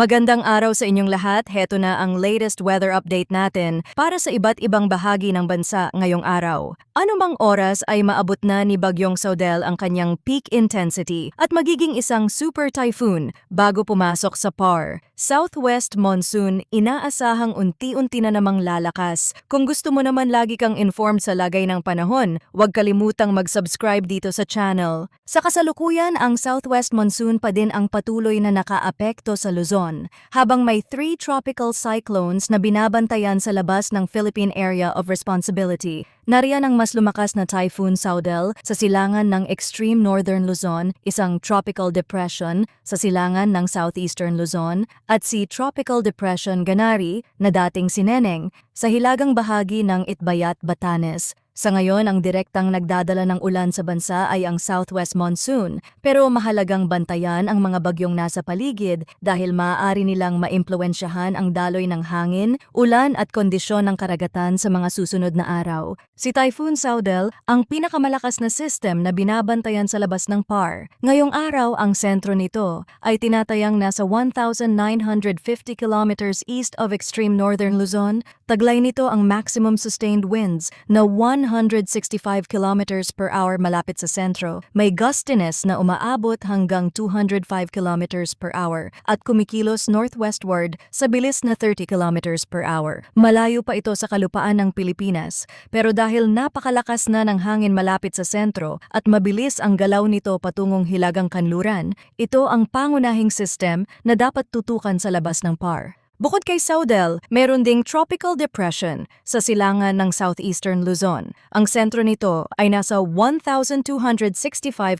Magandang araw sa inyong lahat. Heto na ang latest weather update natin para sa iba't ibang bahagi ng bansa ngayong araw. Anumang oras ay maabot na ni Bagyong Saudel ang kanyang peak intensity at magiging isang super typhoon bago pumasok sa PAR. Southwest monsoon, inaasahang unti-unti na namang lalakas. Kung gusto mo naman lagi kang informed sa lagay ng panahon, huwag kalimutang mag-subscribe dito sa channel. Sa kasalukuyan, ang Southwest monsoon pa din ang patuloy na nakaapekto sa Luzon, habang may 3 tropical cyclones na binabantayan sa labas ng Philippine Area of Responsibility. Nariyan ang mas lumakas na Typhoon Saudel sa silangan ng extreme northern Luzon, isang tropical depression sa silangan ng southeastern Luzon, at si Tropical Depression Ganari na dating sineneng sa hilagang bahagi ng Itbayat, Batanes. Sa ngayon, ang direktang nagdadala ng ulan sa bansa ay ang southwest monsoon, pero mahalagang bantayan ang mga bagyong nasa paligid dahil maaari nilang maimpluwensyahan ang daloy ng hangin, ulan at kondisyon ng karagatan sa mga susunod na araw. Si Typhoon Saudel ang pinakamalakas na system na binabantayan sa labas ng PAR. Ngayong araw, ang sentro nito ay tinatayang nasa 1,950 kilometers east of extreme northern Luzon. Taglay nito ang maximum sustained winds na 165 kilometers per hour malapit sa sentro. May gustiness na umaabot hanggang 205 kilometers per hour at kumikilos northwestward sa bilis na 30 kilometers per hour. Malayo pa ito sa kalupaan ng Pilipinas, pero dahil napakalakas na ng hangin malapit sa sentro at mabilis ang galaw nito patungong hilagang kanluran, ito ang pangunahing system na dapat tutukan sa labas ng PAR. Bukod kay Saudel, meron ding tropical depression sa silangan ng southeastern Luzon. Ang sentro nito ay nasa 1,265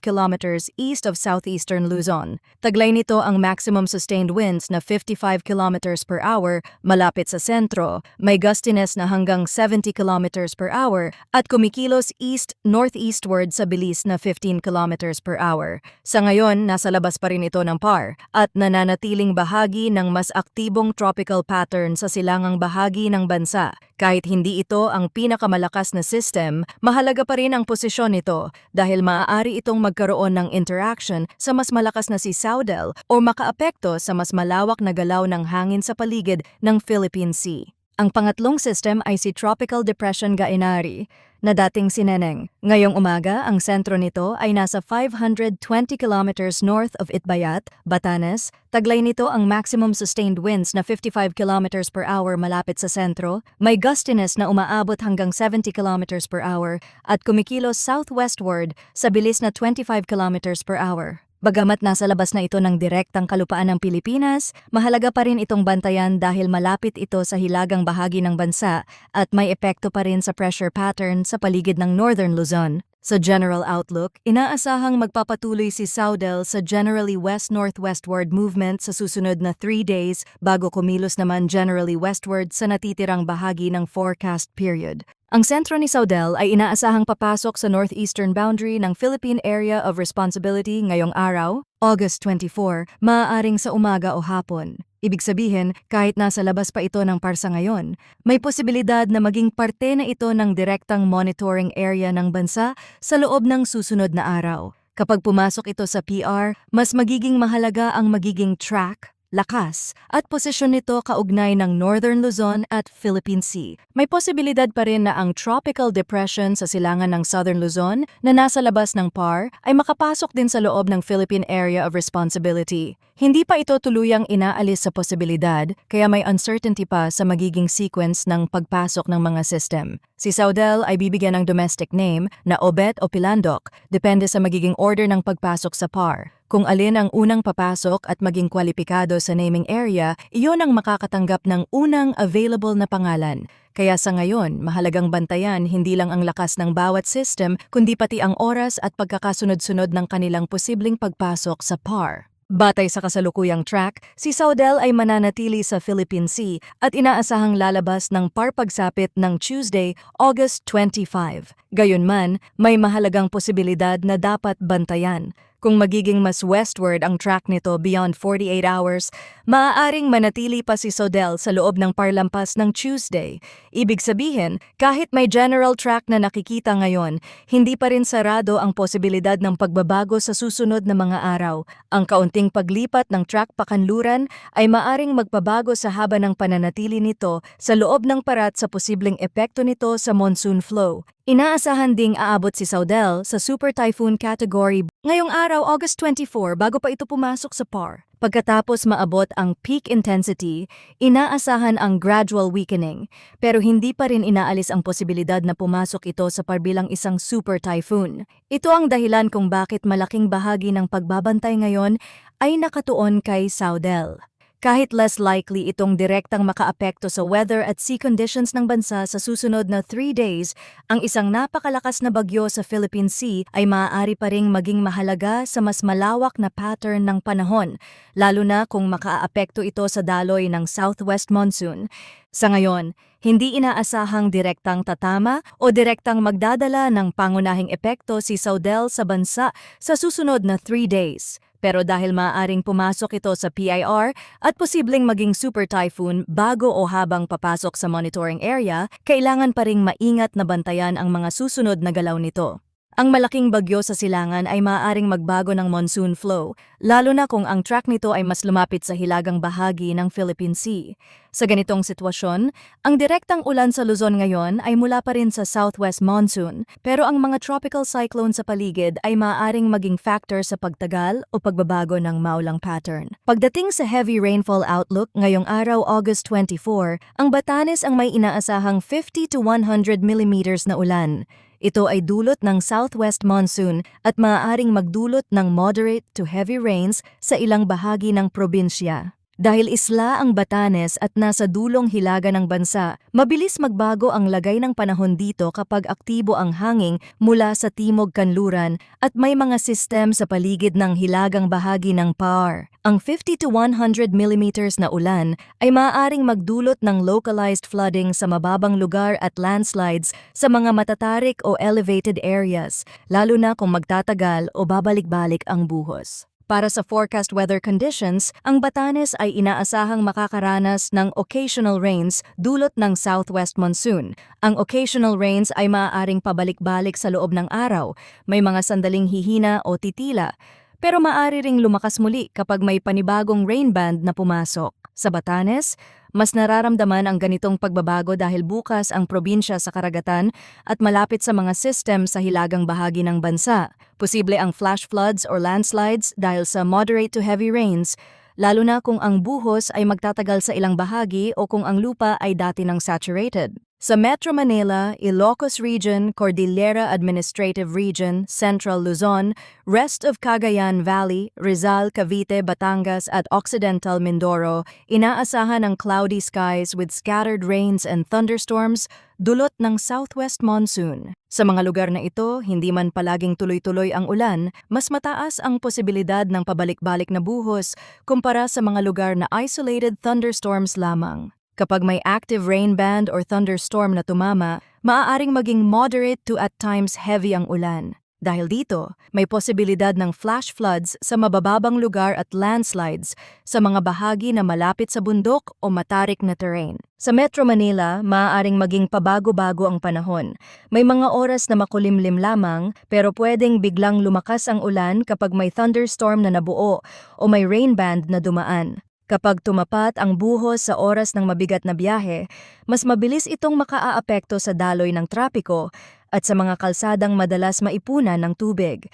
kilometers east of southeastern Luzon. Taglay nito ang maximum sustained winds na 55 kilometers per hour malapit sa sentro, may gustiness na hanggang 70 kilometers per hour at kumikilos east-northeastward sa bilis na 15 kilometers per hour. Sa ngayon, nasa labas pa rin ito ng PAR at nananatiling bahagi ng mas aktibong tropical pattern sa silangang bahagi ng bansa. Kahit hindi ito ang pinakamalakas na system, mahalaga pa rin ang posisyon nito dahil maaari itong magkaroon ng interaction sa mas malakas na si Saudel o makaapekto sa mas malawak na galaw ng hangin sa paligid ng Philippine Sea. Ang pangatlong system ay si Tropical Depression Gainari na dating sineneng. Ngayong umaga, ang sentro nito ay nasa 520 kilometers north of Itbayat, Batanes. Taglay nito ang maximum sustained winds na 55 kilometers per hour malapit sa sentro, may gustiness na umaabot hanggang 70 kilometers per hour at kumikilos southwestward sa bilis na 25 kilometers per hour. Bagamat nasa labas na ito ng direktang kalupaan ng Pilipinas, mahalaga pa rin itong bantayan dahil malapit ito sa hilagang bahagi ng bansa at may epekto pa rin sa pressure pattern sa paligid ng northern Luzon. Sa general outlook, inaasahang magpapatuloy si Saudel sa generally west-northwestward movement sa susunod na 3 days bago kumilos naman generally westward sa natitirang bahagi ng forecast period. Ang sentro ni Saudel ay inaasahang papasok sa northeastern boundary ng Philippine Area of Responsibility ngayong araw, August 24, maaaring sa umaga o hapon. Ibig sabihin, kahit nasa labas pa ito ng PAR sa ngayon, may posibilidad na maging parte na ito ng direktang monitoring area ng bansa sa loob ng susunod na araw. Kapag pumasok ito sa PR, mas magiging mahalaga ang magiging track, lakas at posisyon nito kaugnay ng Northern Luzon at Philippine Sea. May posibilidad pa rin na ang tropical depression sa silangan ng Southern Luzon na nasa labas ng PAR ay makapasok din sa loob ng Philippine Area of Responsibility. Hindi pa ito tuluyang inaalis sa posibilidad, kaya may uncertainty pa sa magiging sequence ng pagpasok ng mga system. Si Saudel ay bibigyan ng domestic name na Obet o Pilandok, depende sa magiging order ng pagpasok sa PAR. Kung alin ang unang papasok at maging kwalipikado sa naming area, iyon ang makakatanggap ng unang available na pangalan. Kaya sa ngayon, mahalagang bantayan hindi lang ang lakas ng bawat system, kundi pati ang oras at pagkakasunod-sunod ng kanilang posibleng pagpasok sa PAR. Batay sa kasalukuyang track, si Saudel ay mananatili sa Philippine Sea at inaasahang lalabas ng PAR pagsapit ng Tuesday, August 25. Gayunman, may mahalagang posibilidad na dapat bantayan. Kung magiging mas westward ang track nito beyond 48 hours, maaaring manatili pa si Sodel sa loob ng parlampas ng Tuesday. Ibig sabihin, kahit may general track na nakikita ngayon, hindi pa rin sarado ang posibilidad ng pagbabago sa susunod na mga araw. Ang kaunting paglipat ng track pakanluran ay maaring magpabago sa haba ng pananatili nito sa loob ng parat sa posibleng epekto nito sa monsoon flow. Inaasahan ding aabot si Sodel sa Super Typhoon category ngayong araw August 24 bago pa ito pumasok sa PAR. Pagkatapos maabot ang peak intensity, inaasahan ang gradual weakening, pero hindi pa rin inaalis ang posibilidad na pumasok ito sa PAR bilang isang super typhoon. Ito ang dahilan kung bakit malaking bahagi ng pagbabantay ngayon ay nakatuon kay Sodel. Kahit less likely itong direktang makaapekto sa weather at sea conditions ng bansa sa susunod na 3 days, ang isang napakalakas na bagyo sa Philippine Sea ay maaari pa ring maging mahalaga sa mas malawak na pattern ng panahon, lalo na kung makaapekto ito sa daloy ng southwest monsoon. Sa ngayon, hindi inaasahang direktang tatama o direktang magdadala ng pangunahing epekto si Sodel sa bansa sa susunod na 3 days. Pero dahil maaaring pumasok ito sa PIR at posibleng maging super typhoon bago o habang papasok sa monitoring area, kailangan pa ring maingat na bantayan ang mga susunod na galaw nito. Ang malaking bagyo sa silangan ay maaaring magbago ng monsoon flow, lalo na kung ang track nito ay mas lumapit sa hilagang bahagi ng Philippine Sea. Sa ganitong sitwasyon, ang direktang ulan sa Luzon ngayon ay mula pa rin sa southwest monsoon, pero ang mga tropical cyclone sa paligid ay maaaring maging factor sa pagtagal o pagbabago ng maulang pattern. Pagdating sa heavy rainfall outlook ngayong araw August 24, ang Batanes ang may inaasahang 50 to 100 millimeters na ulan. Ito ay dulot ng southwest monsoon at maaaring magdulot ng moderate to heavy rains sa ilang bahagi ng probinsya. Dahil isla ang Batanes at nasa dulong hilaga ng bansa, mabilis magbago ang lagay ng panahon dito kapag aktibo ang hangin mula sa timog kanluran at may mga sistem sa paligid ng hilagang bahagi ng PAR. Ang 50 to 100 millimeters na ulan ay maaaring magdulot ng localized flooding sa mababang lugar at landslides sa mga matatarik o elevated areas, lalo na kung magtatagal o babalik-balik ang buhos. Para sa forecast weather conditions, ang Batanes ay inaasahang makakaranas ng occasional rains dulot ng southwest monsoon. Ang occasional rains ay maaaring pabalik-balik sa loob ng araw, may mga sandaling hihina o titila, pero maaari ring lumakas muli kapag may panibagong rain band na pumasok. Sa Batanes, mas nararamdaman ang ganitong pagbabago dahil bukas ang probinsya sa karagatan at malapit sa mga system sa hilagang bahagi ng bansa. Posible ang flash floods or landslides dahil sa moderate to heavy rains, lalo na kung ang buhos ay magtatagal sa ilang bahagi o kung ang lupa ay dati nang saturated. Sa Metro Manila, Ilocos Region, Cordillera Administrative Region, Central Luzon, rest of Cagayan Valley, Rizal, Cavite, Batangas at Occidental Mindoro, inaasahan ang cloudy skies with scattered rains and thunderstorms dulot ng southwest monsoon. Sa mga lugar na ito, hindi man palaging tuloy-tuloy ang ulan, mas mataas ang posibilidad ng pabalik-balik na buhos kumpara sa mga lugar na isolated thunderstorms lamang. Kapag may active rain band or thunderstorm na tumama, maaaring maging moderate to at times heavy ang ulan. Dahil dito, may posibilidad ng flash floods sa mabababang lugar at landslides sa mga bahagi na malapit sa bundok o matarik na terrain. Sa Metro Manila, maaaring maging pabago-bago ang panahon. May mga oras na makulimlim lamang pero pwedeng biglang lumakas ang ulan kapag may thunderstorm na nabuo o may rain band na dumaan. Kapag tumapat ang buhos sa oras ng mabigat na biyahe, mas mabilis itong makaaapekto sa daloy ng trapiko at sa mga kalsadang madalas maipunan ng tubig.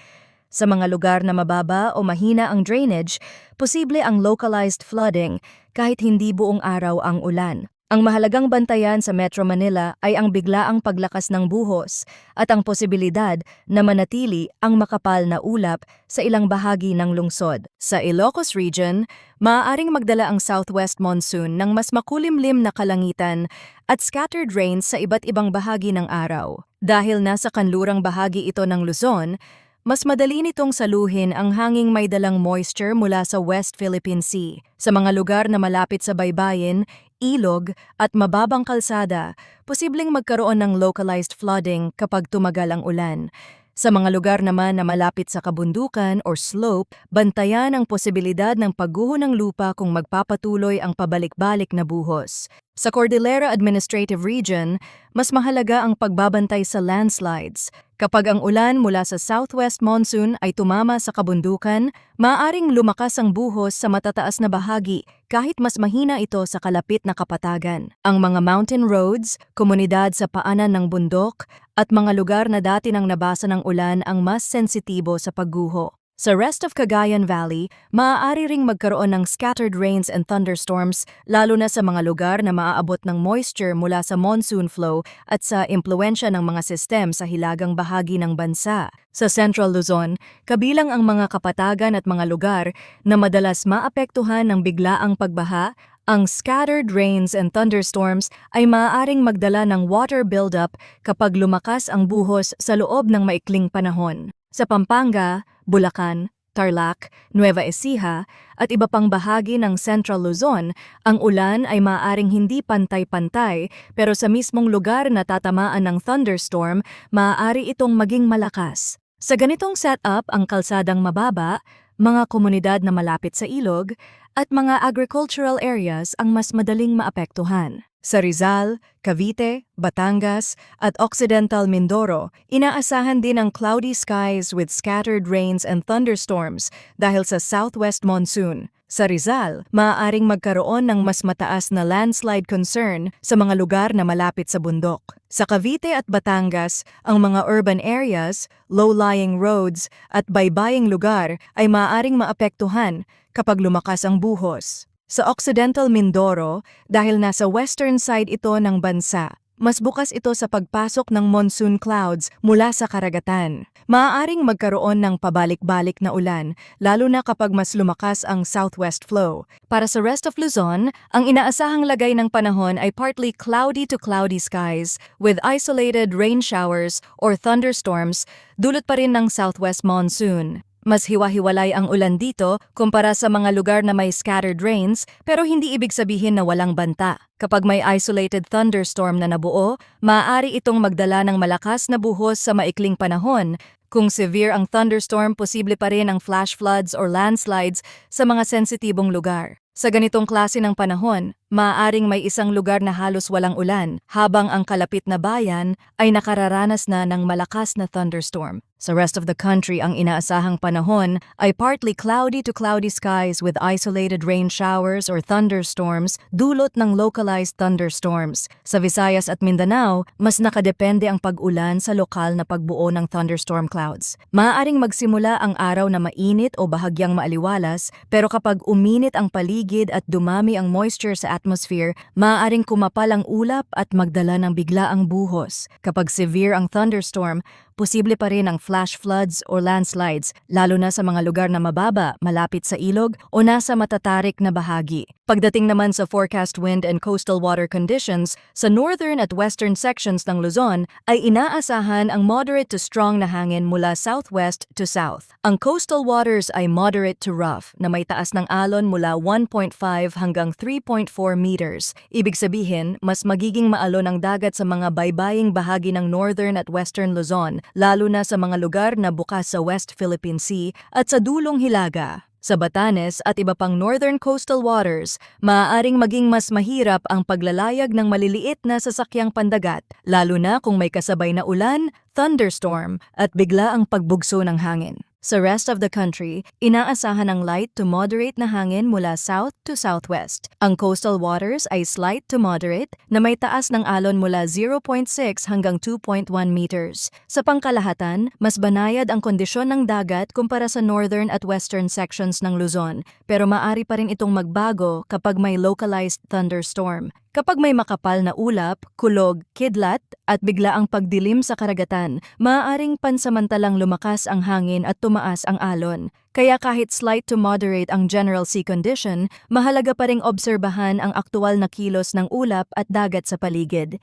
Sa mga lugar na mababa o mahina ang drainage, posible ang localized flooding kahit hindi buong araw ang ulan. Ang mahalagang bantayan sa Metro Manila ay ang biglaang paglakas ng buhos at ang posibilidad na manatili ang makapal na ulap sa ilang bahagi ng lungsod. Sa Ilocos Region, maaaring magdala ang southwest monsoon ng mas makulimlim na kalangitan at scattered rains sa iba't ibang bahagi ng araw. Dahil nasa kanlurang bahagi ito ng Luzon, mas madali nitong saluhin ang hanging may dalang moisture mula sa West Philippine Sea. Sa mga lugar na malapit sa baybayin, ilog at mababang kalsada, posibleng magkaroon ng localized flooding kapag tumagal ang ulan. Sa mga lugar naman na malapit sa kabundukan or slope, bantayan ang posibilidad ng pagguho ng lupa kung magpapatuloy ang pabalik-balik na buhos. Sa Cordillera Administrative Region, mas mahalaga ang pagbabantay sa landslides. Kapag ang ulan mula sa southwest monsoon ay tumama sa kabundukan, maaaring lumakas ang buhos sa matataas na bahagi kahit mas mahina ito sa kalapit na kapatagan. Ang mga mountain roads, komunidad sa paanan ng bundok, at mga lugar na dati nang nabasa ng ulan ang mas sensitibo sa pagguho. Sa rest of Cagayan Valley, maaari ring magkaroon ng scattered rains and thunderstorms lalo na sa mga lugar na maaabot ng moisture mula sa monsoon flow at sa impluensya ng mga sistem sa hilagang bahagi ng bansa. Sa Central Luzon, kabilang ang mga kapatagan at mga lugar na madalas maapektuhan ng biglaang pagbaha, ang scattered rains and thunderstorms ay maaaring magdala ng water buildup kapag lumakas ang buhos sa loob ng maikling panahon. Sa Pampanga, Bulacan, Tarlac, Nueva Ecija at iba pang bahagi ng Central Luzon, ang ulan ay maaaring hindi pantay-pantay pero sa mismong lugar na tatamaan ng thunderstorm, maaari itong maging malakas. Sa ganitong setup, ang kalsadang mababa, mga komunidad na malapit sa ilog, at mga agricultural areas ang mas madaling maapektuhan. Sa Rizal, Cavite, Batangas, at Occidental Mindoro, inaasahan din ang cloudy skies with scattered rains and thunderstorms dahil sa southwest monsoon. Sa Rizal, maaaring magkaroon ng mas mataas na landslide concern sa mga lugar na malapit sa bundok. Sa Cavite at Batangas, ang mga urban areas, low-lying roads, at baybaying lugar ay maaaring maapektuhan kapag lumakas ang buhos. Sa Occidental Mindoro, dahil nasa western side ito ng bansa, mas bukas ito sa pagpasok ng monsoon clouds mula sa karagatan. Maaaring magkaroon ng pabalik-balik na ulan, lalo na kapag mas lumakas ang southwest flow. Para sa rest of Luzon, ang inaasahang lagay ng panahon ay partly cloudy to cloudy skies with isolated rain showers or thunderstorms dulot pa rin ng southwest monsoon. Mas hiwa-hiwalay ang ulan dito kumpara sa mga lugar na may scattered rains pero hindi ibig sabihin na walang banta. Kapag may isolated thunderstorm na nabuo, maaari itong magdala ng malakas na buhos sa maikling panahon. Kung severe ang thunderstorm, posible pa rin ang flash floods or landslides sa mga sensitibong lugar. Sa ganitong klase ng panahon, maaaring may isang lugar na halos walang ulan habang ang kalapit na bayan ay nakararanas na ng malakas na thunderstorm. Sa rest of the country, ang inaasahang panahon ay partly cloudy to cloudy skies with isolated rain showers or thunderstorms dulot ng localized thunderstorms. Sa Visayas at Mindanao, mas nakadepende ang pag-ulan sa lokal na pagbuo ng thunderstorm clouds. Maaaring magsimula ang araw na mainit o bahagyang maaliwalas, pero kapag uminit ang paligid at dumami ang moisture sa atmosphere, maaaring kumapal ang ulap at magdala ng biglaang buhos. Kapag severe ang thunderstorm, posible pa rin ang flash floods o landslides, lalo na sa mga lugar na mababa, malapit sa ilog o nasa matatarik na bahagi. Pagdating naman sa forecast wind and coastal water conditions, sa northern at western sections ng Luzon ay inaasahan ang moderate to strong na hangin mula southwest to south. Ang coastal waters ay moderate to rough na may taas ng alon mula 1.5 hanggang 3.4 meters. Ibig sabihin, mas magiging maalon ang dagat sa mga baybaying bahagi ng northern at western Luzon, lalo na sa mga lugar na bukas sa West Philippine Sea at sa dulong Hilaga. Sa Batanes at iba pang northern coastal waters, maaaring maging mas mahirap ang paglalayag ng maliliit na sasakyang pandagat, lalo na kung may kasabay na ulan, thunderstorm at bigla ang pagbugso ng hangin. Sa rest of the country, inaasahan ang light to moderate na hangin mula south to southwest. Ang coastal waters ay slight to moderate na may taas ng alon mula 0.6 hanggang 2.1 meters. Sa pangkalahatan, mas banayad ang kondisyon ng dagat kumpara sa northern at western sections ng Luzon, pero maaari pa rin itong magbago kapag may localized thunderstorm. Kapag may makapal na ulap, kulog, kidlat at biglaang pagdilim sa karagatan, maaaring pansamantalang lumakas ang hangin at tumaas ang alon. Kaya kahit slight to moderate ang general sea condition, mahalaga pa ring obserbahan ang aktual na kilos ng ulap at dagat sa paligid.